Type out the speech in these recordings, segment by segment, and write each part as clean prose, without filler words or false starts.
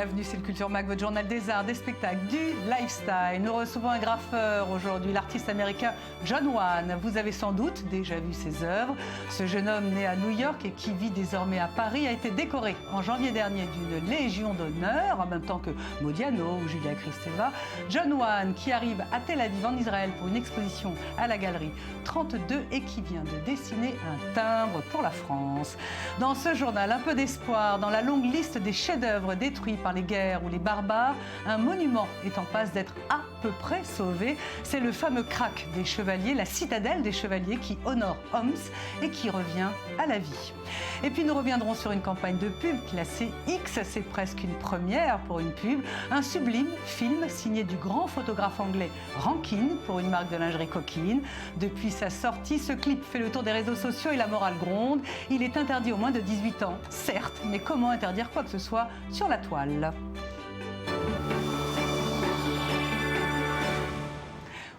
bienvenue, c'est le Culture Mag, votre journal des arts, des spectacles, du lifestyle. Nous recevons un graffeur aujourd'hui, l'artiste américain John Wan. Vous avez sans doute déjà vu ses œuvres. Ce jeune homme né à New York et qui vit désormais à Paris a été décoré en janvier dernier d'une Légion d'honneur, en même temps que Modiano ou Julia Kristeva. John Wan qui arrive à Tel Aviv en Israël pour une exposition à la galerie 32 et qui vient de dessiner un timbre pour la France. Dans ce journal, un peu d'espoir dans la longue liste des chefs-d'œuvre détruits par les guerres ou les barbares, un monument est en passe d'être à peu près sauvé. C'est le fameux Krak des Chevaliers, la citadelle des Chevaliers qui honore Homs et qui revient à la vie. Et puis nous reviendrons sur une campagne de pub classée X, c'est presque une première pour une pub, un sublime film signé du grand photographe anglais Rankin pour une marque de lingerie coquine. Depuis sa sortie, ce clip fait le tour des réseaux sociaux et la morale gronde. Il est interdit aux moins de 18 ans, certes, mais comment interdire quoi que ce soit sur la toile ?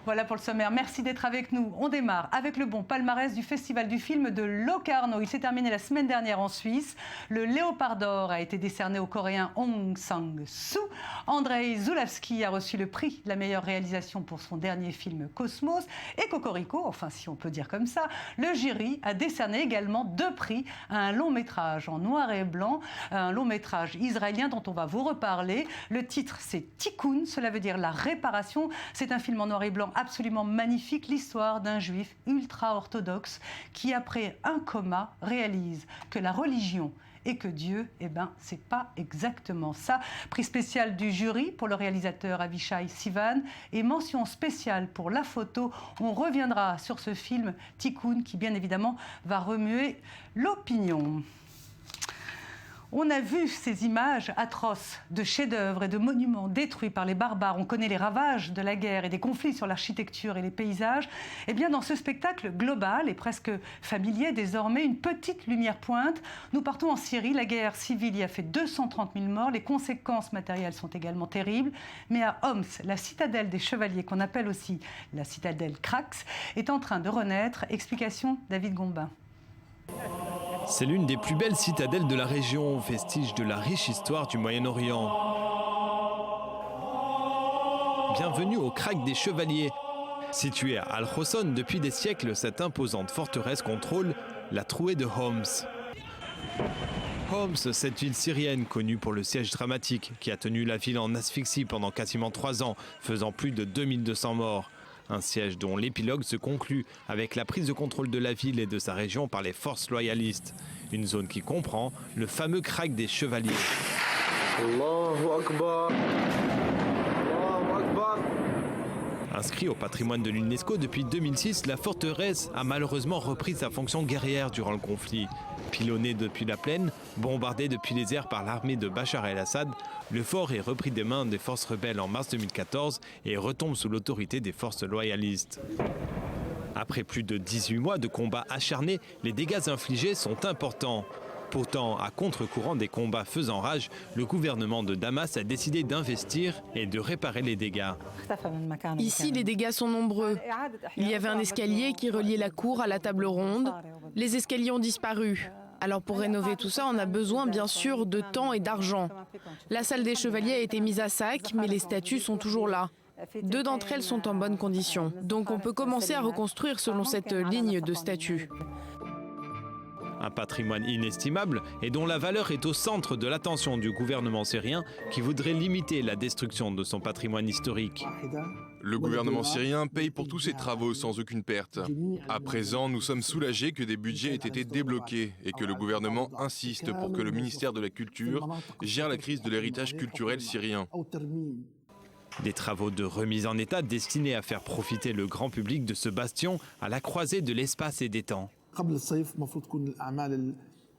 Voilà pour le sommaire. Merci d'être avec nous. On démarre avec le bon palmarès du Festival du film de Locarno. Il s'est terminé la semaine dernière en Suisse. Le Léopard d'or a été décerné au Coréen Hong Sang-soo. Andrei Zulawski a reçu le prix de la meilleure réalisation pour son dernier film Cosmos. Et Cocorico, enfin si on peut dire comme ça, le jury a décerné également 2 prix à un long métrage en noir et blanc, un long métrage israélien dont on va vous reparler. Le titre c'est Tikkun, cela veut dire la réparation. C'est un film en noir et blanc absolument magnifique, l'histoire d'un juif ultra-orthodoxe qui, après un coma, réalise que la religion et que Dieu, eh ben, c'est pas exactement ça. Prix spécial du jury pour le réalisateur Avishai Sivan et mention spéciale pour la photo. On reviendra sur ce film Tikkun qui, bien évidemment, va remuer l'opinion. On a vu ces images atroces de chefs-d'œuvre et de monuments détruits par les barbares. On connaît les ravages de la guerre et des conflits sur l'architecture et les paysages. Eh bien, dans ce spectacle global et presque familier désormais, une petite lumière pointe. Nous partons en Syrie. La guerre civile y a fait 230 000 morts. Les conséquences matérielles sont également terribles. Mais à Homs, la citadelle des Chevaliers, qu'on appelle aussi la citadelle Krak, est en train de renaître. Explication, David Gombin. C'est l'une des plus belles citadelles de la région, vestige de la riche histoire du Moyen-Orient. Bienvenue au Krak des Chevaliers. Située à Al-Khosson depuis des siècles, cette imposante forteresse contrôle la trouée de Homs. Homs, cette ville syrienne connue pour le siège dramatique qui a tenu la ville en asphyxie pendant quasiment 3 ans, faisant plus de 2200 morts. Un siège dont l'épilogue se conclut avec la prise de contrôle de la ville et de sa région par les forces loyalistes. Une zone qui comprend le fameux Krak des Chevaliers. Allahu Akbar. Allahu Akbar. Inscrit au patrimoine de l'UNESCO depuis 2006, la forteresse a malheureusement repris sa fonction guerrière durant le conflit. Pilonné depuis la plaine, bombardé depuis les airs par l'armée de Bachar el-Assad, le fort est repris des mains des forces rebelles en mars 2014 et retombe sous l'autorité des forces loyalistes. Après plus de 18 mois de combats acharnés, les dégâts infligés sont importants. Pourtant, à contre-courant des combats faisant rage, le gouvernement de Damas a décidé d'investir et de réparer les dégâts. Ici, les dégâts sont nombreux. Il y avait un escalier qui reliait la cour à la table ronde. Les escaliers ont disparu. Alors pour rénover tout ça, on a besoin bien sûr de temps et d'argent. La salle des chevaliers a été mise à sac, mais les statues sont toujours là. 2 d'entre elles sont en bonne condition. Donc on peut commencer à reconstruire selon cette ligne de statues. Un patrimoine inestimable et dont la valeur est au centre de l'attention du gouvernement syrien qui voudrait limiter la destruction de son patrimoine historique. Le gouvernement syrien paye pour tous ces travaux sans aucune perte. À présent, nous sommes soulagés que des budgets aient été débloqués et que le gouvernement insiste pour que le ministère de la Culture gère la crise de l'héritage culturel syrien. Des travaux de remise en état destinés à faire profiter le grand public de ce bastion à la croisée de l'espace et des temps.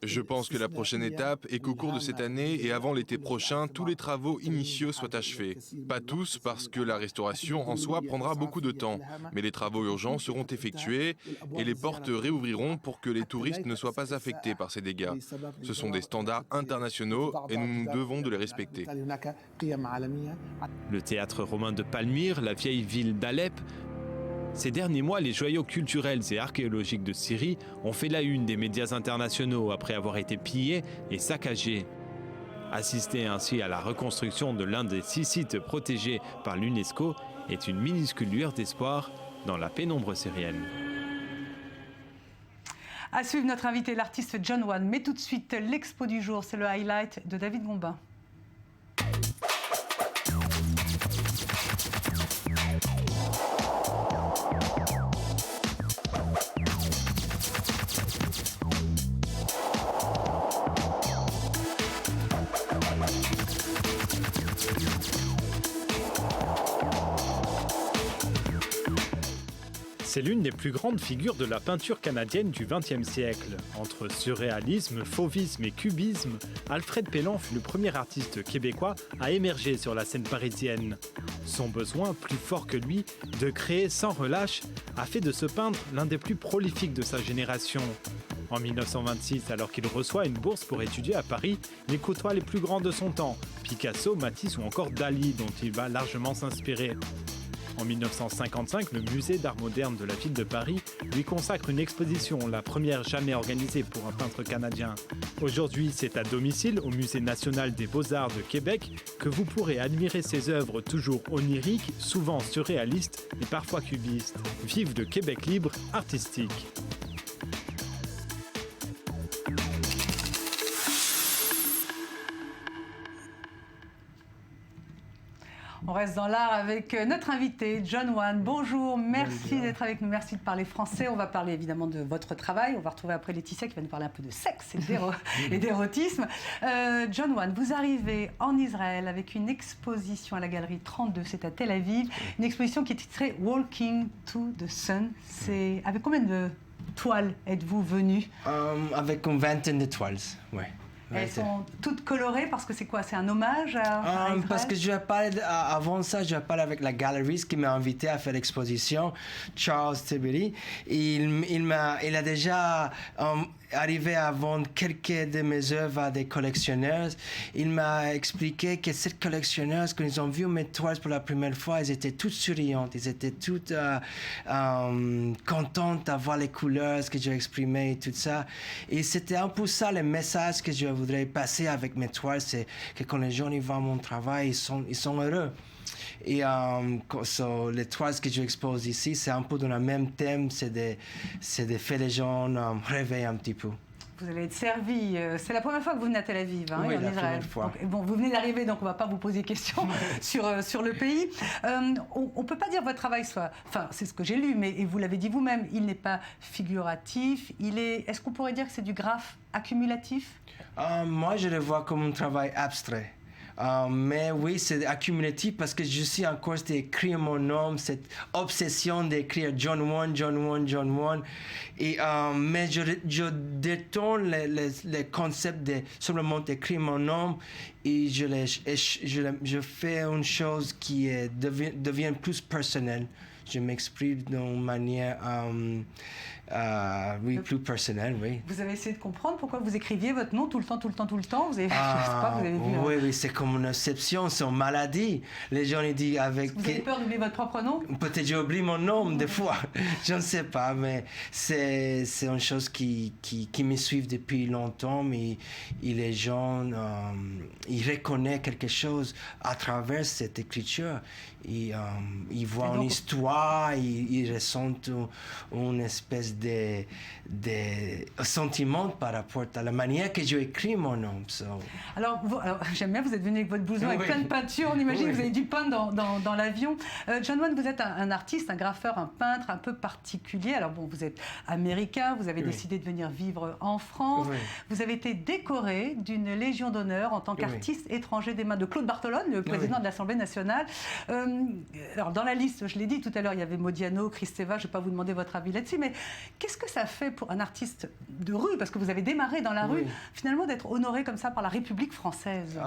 Je pense que la prochaine étape est qu'au cours de cette année et avant l'été prochain, tous les travaux initiaux soient achevés. Pas tous, parce que la restauration en soi prendra beaucoup de temps. Mais les travaux urgents seront effectués et les portes réouvriront pour que les touristes ne soient pas affectés par ces dégâts. Ce sont des standards internationaux et nous nous devons de les respecter. Le théâtre romain de Palmyre, la vieille ville d'Alep. Ces derniers mois, les joyaux culturels et archéologiques de Syrie ont fait la une des médias internationaux après avoir été pillés et saccagés. Assister ainsi à la reconstruction de l'un des 6 sites protégés par l'UNESCO est une minuscule lueur d'espoir dans la pénombre syrienne. À suivre notre invité, l'artiste John One. Mais tout de suite, l'expo du jour, c'est le highlight de David Gombin. C'est l'une des plus grandes figures de la peinture canadienne du XXe siècle. Entre surréalisme, fauvisme et cubisme, Alfred Pellan fut le premier artiste québécois à émerger sur la scène parisienne. Son besoin, plus fort que lui, de créer sans relâche, a fait de ce peintre l'un des plus prolifiques de sa génération. En 1926, alors qu'il reçoit une bourse pour étudier à Paris, il côtoie les plus grands de son temps, Picasso, Matisse ou encore Dali, dont il va largement s'inspirer. En 1955, le musée d'art moderne de la ville de Paris lui consacre une exposition, la première jamais organisée pour un peintre canadien. Aujourd'hui, c'est à domicile au Musée national des beaux-arts de Québec que vous pourrez admirer ses œuvres toujours oniriques, souvent surréalistes et parfois cubistes. Vive le Québec libre artistique! On reste dans l'art avec notre invité, John One. Bonjour, merci d'être avec nous, merci de parler français. On va parler évidemment de votre travail. On va retrouver après Laetitia qui va nous parler un peu de sexe et d'érotisme. John One, vous arrivez en Israël avec une exposition à la galerie 32, c'est à Tel Aviv. Une exposition qui est titrée Walking to the Sun. C'est avec combien de toiles êtes-vous venu? Avec une vingtaine de toiles, oui. Elles sont toutes colorées parce que c'est quoi? C'est un hommage à Israël? Parce que je vais parler, avant ça, je vais parler avec la galeriste qui m'a invité à faire l'exposition, Charles Tiberi. Il a déjà arrivé à vendre quelques de mes œuvres à des collectionneurs. Il m'a expliqué que ces collectionneurs, quand ils ont vu mes toiles pour la première fois, ils étaient toutes souriantes, ils étaient toutes contentes d'avoir les couleurs, ce que j'ai exprimé et tout ça. Et c'était un peu ça le message que je voudrais passer avec mes toiles, c'est que quand les gens y voient mon travail, ils sont heureux. Et les toiles que j'expose ici, c'est un peu dans le même thème, c'est de faire les gens rêver un petit peu. Vous allez être servi. C'est la première fois que vous venez à Tel Aviv, hein, oui, en la Israël. première fois. Donc, bon, vous venez d'arriver, donc on ne va pas vous poser questions sur le pays. On ne peut pas dire que votre travail soit... Enfin, c'est ce que j'ai lu, mais et vous l'avez dit vous-même, il n'est pas figuratif. Est-ce qu'on pourrait dire que c'est du graphe accumulatif? Moi, je le vois comme un travail abstrait. Mais oui, c'est accumulatif parce que je suis encore d'écrire mon nom, cette obsession d'écrire John One, John One, John One. Mais je détourne le concept de simplement écrire mon nom et je fais une chose qui devient plus personnelle. Je m'exprime d'une manière plus personnelle, oui. Vous avez essayé de comprendre pourquoi vous écriviez votre nom tout le temps? Vous avez, je sais pas, vous avez vu... Oui, c'est comme une exception, c'est une maladie. Les gens ils disent avec... Vous avez peur d'oublier votre propre nom? Peut-être j'oublie mon nom des fois, je ne sais pas, mais c'est une chose qui me suit depuis longtemps, mais les gens, ils reconnaissent quelque chose à travers cette écriture. Ils voient une histoire, ils ressentent une espèce de sentiment par rapport à la manière que j'écris mon nom. Alors j'aime bien, vous êtes venu avec votre blouson avec plein de peintures, on imagine que vous avez du pain dans l'avion. John One, vous êtes un artiste, un graffeur, un peintre un peu particulier. Alors bon, vous êtes américain, vous avez décidé de venir vivre en France. Vous avez été décoré d'une Légion d'honneur en tant qu'artiste étranger des mains de Claude Barthelone, le président de l'Assemblée nationale. Alors dans la liste, je l'ai dit tout à l'heure, il y avait Modiano, Kristeva, je ne vais pas vous demander votre avis là-dessus, mais qu'est-ce que ça fait pour un artiste de rue, parce que vous avez démarré dans la rue, finalement d'être honoré comme ça par la République française?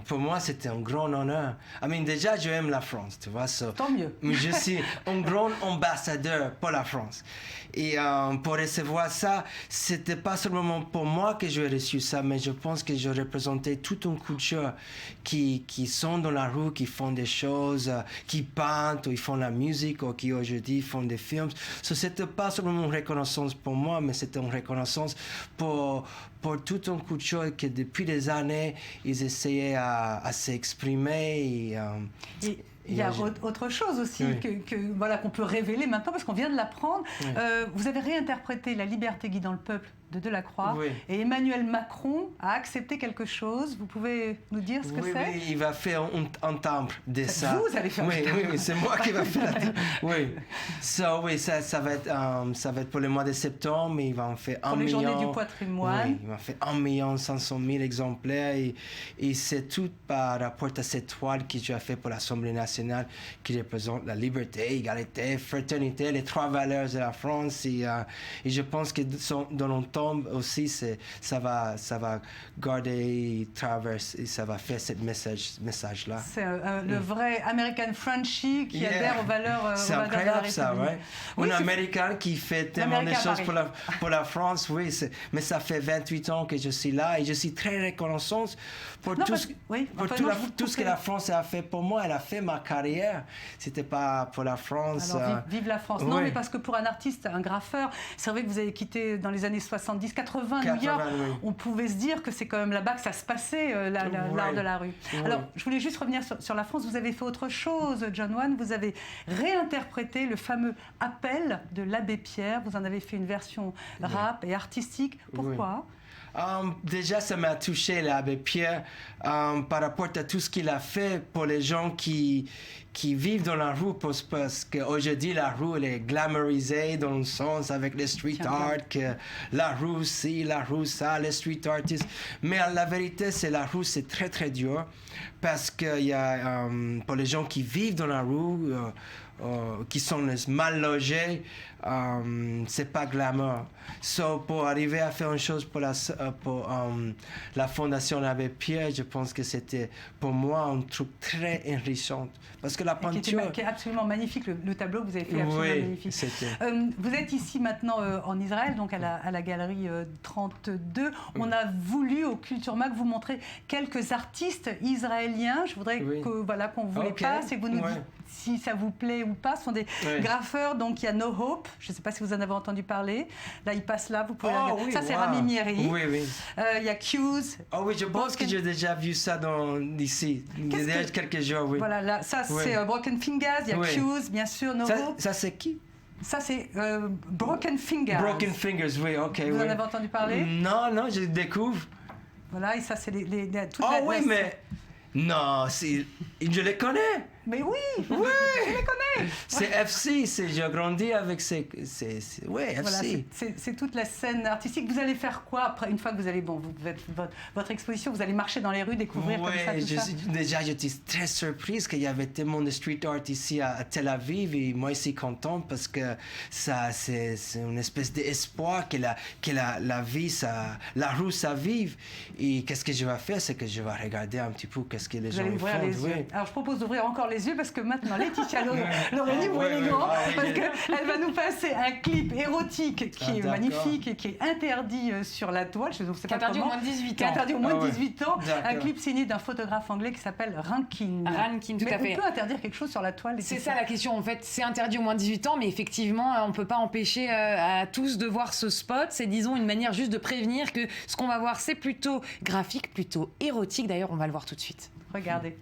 Pour moi, c'était un grand honneur. Déjà, je aime la France, tu vois. Tant mieux. Je suis un grand ambassadeur pour la France. Et pour recevoir ça, c'était pas seulement pour moi que j'ai reçu ça, mais je pense que je représentais toute une culture qui sont dans la rue, qui font des choses, qui peintent, ou ils font la musique, Mexico qui aujourd'hui font des films. C'était pas seulement une reconnaissance pour moi, mais c'était une reconnaissance pour tout un coup de choses que depuis des années, ils essayaient à s'exprimer. Il y a autre chose aussi qu'on peut révéler maintenant, parce qu'on vient de l'apprendre. Oui. Vous avez réinterprété La liberté guidant le peuple de Delacroix, et Emmanuel Macron a accepté quelque chose. Vous pouvez nous dire ce que c'est? Oui, il va faire un temple de ça. Vous allez faire Oui, c'est moi qui va faire ça va être pour le mois de septembre. Il va en faire 1 million. Pour les journées du patrimoine. Oui, il va faire 1,5 million exemplaires. Et c'est tout par rapport à cette toile que j'ai fait pour l'Assemblée nationale, qui représente la liberté, l'égalité, la fraternité, les 3 valeurs de la France. Et je pense que dans longtemps aussi, ça va garder, traverser, et ça va faire ce message-là. C'est le vrai American Frenchie qui adhère aux valeurs c'est incroyable, ça, ouais. Un Américain qui fait tellement de choses pour la France, mais ça fait 28 ans que je suis là, et je suis très reconnaissant pour tout ce que la France a fait pour moi. Elle a fait ma carrière. C'était pas pour la France. Alors, vive la France. Non, mais parce que pour un artiste, un graffeur, c'est vrai que vous avez quitté dans les années 70, 80, New York. On pouvait se dire que c'est quand même là-bas que ça se passait, l'art de la rue. Alors, je voulais juste revenir sur la France. Vous avez fait autre chose, John One. Vous avez réinterprété le fameux appel de l'abbé Pierre. Vous en avez fait une version rap et artistique. Pourquoi? Déjà, ça m'a touché, l'abbé Pierre, par rapport à tout ce qu'il a fait pour les gens qui vivent dans la rue, parce qu'aujourd'hui, la rue, elle est glamorisée dans le sens avec les street art, que la rue, ci, la rue, ça, les street artists. Mais la vérité, la rue, c'est très, très dur, parce qu'il y a, pour les gens qui vivent dans la rue, qui sont mal logés, c'est pas glamour. Pour arriver à faire une chose pour la Fondation Abbé Pierre, je pense que c'était pour moi un truc très enrichissant. Parce que la peinture... Qui est absolument magnifique, le tableau que vous avez fait, absolument magnifique. Vous êtes ici maintenant en Israël, donc à la galerie 32. On a voulu au Culture Mag vous montrer quelques artistes israéliens. Je voudrais qu'on vous les passe et que vous nous dites si ça vous plaît ou pas. Ce sont des graffeurs, donc il y a No Hope, je ne sais pas si vous en avez entendu parler. Là, il passe là, vous pouvez regarder. Ça, c'est Rami Mieri. Il y a Q's. Oui, je pense que j'ai déjà vu ça d'ici. Il y a déjà quelques jours, Voilà, là, ça, c'est Broken Fingers. Il y a Q's, bien sûr, No Hope. Ça, c'est qui? Ça, c'est Broken Fingers. Broken Fingers, oui, ok. Vous en avez entendu parler? Non, je découvre. Voilà, et ça, c'est mais... Non, je les connais. Mais oui, je les connais. C'est FC, j'ai grandi avec ces FC. Voilà, c'est toute la scène artistique. Vous allez faire quoi après, une fois que vous allez, votre exposition, vous allez marcher dans les rues, découvrir comme ça, tout ça? Déjà, j'étais très surprise qu'il y avait tellement de street art ici à Tel Aviv, et moi, je suis content parce que c'est une espèce d'espoir que la vie, la rue, ça vive. Et qu'est-ce que je vais faire, c'est que je vais regarder un petit peu qu'est-ce que les gens font. Alors, je propose d'ouvrir encore les yeux, parce que maintenant, Laetitia Lorelli, vous voyez les grands, parce qu'elle va nous passer un clip érotique qui est magnifique et qui est interdit sur la toile. Je ne sais pas interdit au moins de 18 ans. Interdit au moins de 18 ans. Un clip signé d'un photographe anglais qui s'appelle Rankin. Rankin, tout à fait. On peut interdire quelque chose sur la toile? C'est ça la question, en fait. C'est interdit au moins de 18 ans, mais effectivement, on ne peut pas empêcher à tous de voir ce spot. C'est, disons, une manière juste de prévenir que ce qu'on va voir, c'est plutôt graphique, plutôt érotique. D'ailleurs, on va le voir tout de suite. Regardez.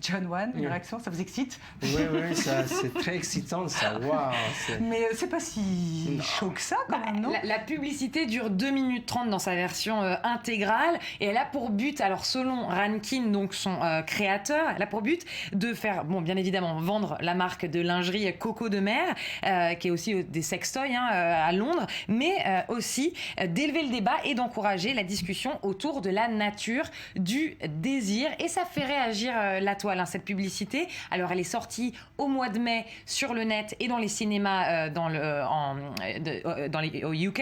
John One, une réaction, ça vous excite? Oui, ça, c'est très excitant, ça. Wow, mais c'est pas si chaud que ça, quand même, non? La publicité dure 2 minutes 30 dans sa version intégrale, et elle a pour but, alors selon Rankin, donc son créateur, elle a pour but de faire, bien évidemment, vendre la marque de lingerie Coco de Mer, qui est aussi des sextoys à Londres, mais aussi d'élever le débat et d'encourager la discussion autour de la nature du désir, et ça fait réagir la toile. cette publicité. Alors, elle est sortie au mois de mai sur le net et dans les cinémas au UK,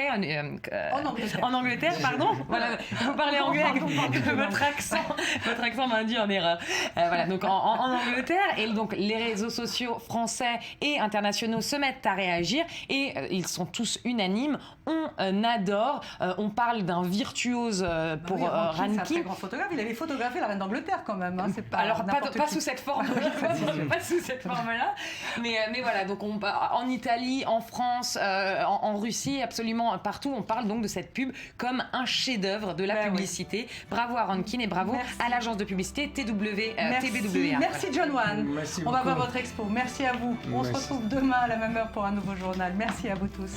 en Angleterre, pardon. Voilà, vous parlez anglais avec votre accent m'a induit en erreur. Voilà, donc en Angleterre, et donc les réseaux sociaux français et internationaux se mettent à réagir et ils sont tous unanimes. On adore. On parle d'un virtuose pour Rankin. C'est un très grand photographe. Il avait photographié la reine d'Angleterre quand même. Hein. C'est pas alors pas sous cette forme, pas sous cette forme-là. Mais voilà. Donc en Italie, en France, en Russie, absolument partout, on parle donc de cette pub comme un chef-d'œuvre de la publicité. Bravo à Rankin et bravo à l'agence de publicité TBWA. Merci John Wan. Merci on va beaucoup. voir votre expo. Merci à vous. On se retrouve demain à la même heure pour un nouveau journal. Merci à vous tous.